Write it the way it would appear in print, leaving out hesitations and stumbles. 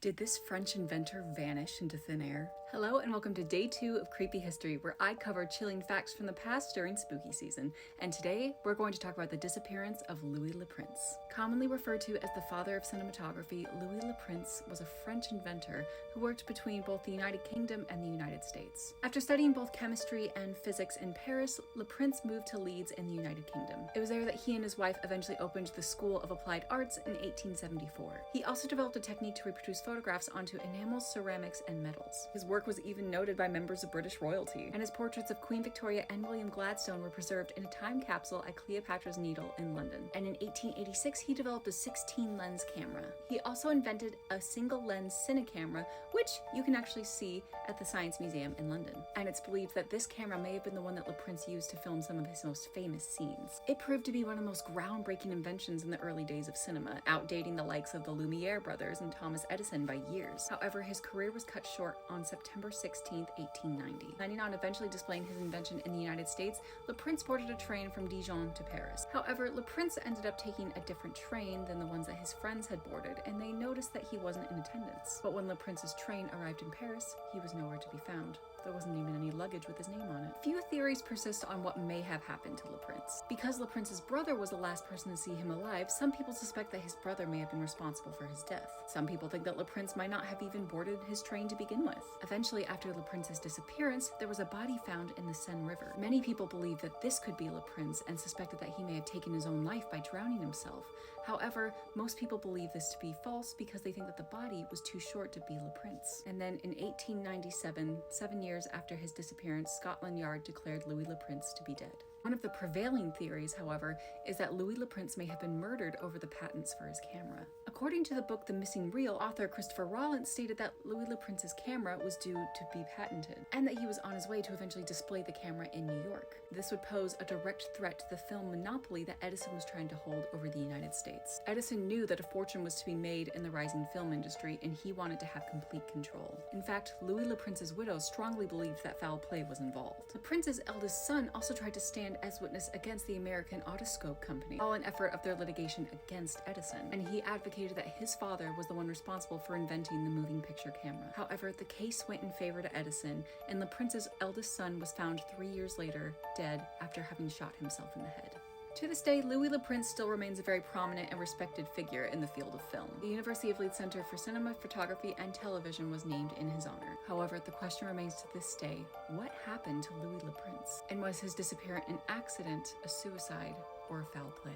Did this French inventor vanish into thin air? Hello and welcome to day 2 of Creepy History, where I cover chilling facts from the past during spooky season. And today we're going to talk about the disappearance of Louis Le Prince. Commonly referred to as the father of cinematography, Louis Le Prince was a French inventor who worked between both the United Kingdom and the United States. After studying both chemistry and physics in Paris, Le Prince moved to Leeds in the United Kingdom. It was there that he and his wife eventually opened the School of Applied Arts in 1874. He also developed a technique to reproduce photographs onto enamels, ceramics, and metals. His work was even noted by members of British royalty, and his portraits of Queen Victoria and William Gladstone were preserved in a time capsule at Cleopatra's Needle in London. And in 1886, he developed a 16-lens camera. He also invented a single-lens cinecamera, which you can actually see at the Science Museum in London. And it's believed that this camera may have been the one that Le Prince used to film some of his most famous scenes. It proved to be one of the most groundbreaking inventions in the early days of cinema, outdating the likes of the Lumiere brothers and Thomas Edison by years. However, his career was cut short on September 16, 1890. Planning on eventually displaying his invention in the United States, Le Prince boarded a train from Dijon to Paris. However, Le Prince ended up taking a different train than the ones that his friends had boarded, and they noticed that he wasn't in attendance. But when Le Prince's train arrived in Paris, he was nowhere to be found. There wasn't even any luggage with his name on it. Few theories persist on what may have happened to Le Prince. Because Le Prince's brother was the last person to see him alive, some people suspect that his brother may have been responsible for his death. Some people think that Le Prince might not have even boarded his train to begin with. Eventually, after Le Prince's disappearance, there was a body found in the Seine River. Many people believe that this could be Le Prince and suspected that he may have taken his own life by drowning himself. However, most people believe this to be false because they think that the body was too short to be Le Prince. And then in 1897, 7 years after his disappearance, Scotland Yard declared Louis Le Prince to be dead. One of the prevailing theories, however, is that Louis Le Prince may have been murdered over the patents for his camera. According to the book The Missing Reel, author Christopher Rollins stated that Louis Le Prince's camera was due to be patented, and that he was on his way to eventually display the camera in New York. This would pose a direct threat to the film monopoly that Edison was trying to hold over the United States. Edison knew that a fortune was to be made in the rising film industry, and he wanted to have complete control. In fact, Louis Le Prince's widow strongly believed that foul play was involved. Le Prince's eldest son also tried to stand as witness against the American Otoscope Company, all in effort of their litigation against Edison, and he advocated that his father was the one responsible for inventing the moving picture camera. However, the case went in favor to Edison, and Le Prince's eldest son was found 3 years later, dead after having shot himself in the head. To this day, Louis Le Prince still remains a very prominent and respected figure in the field of film. The University of Leeds Center for Cinema, Photography, and Television was named in his honor. However, the question remains to this day, what happened to Louis Le Prince? And was his disappearance an accident, a suicide, or a foul play?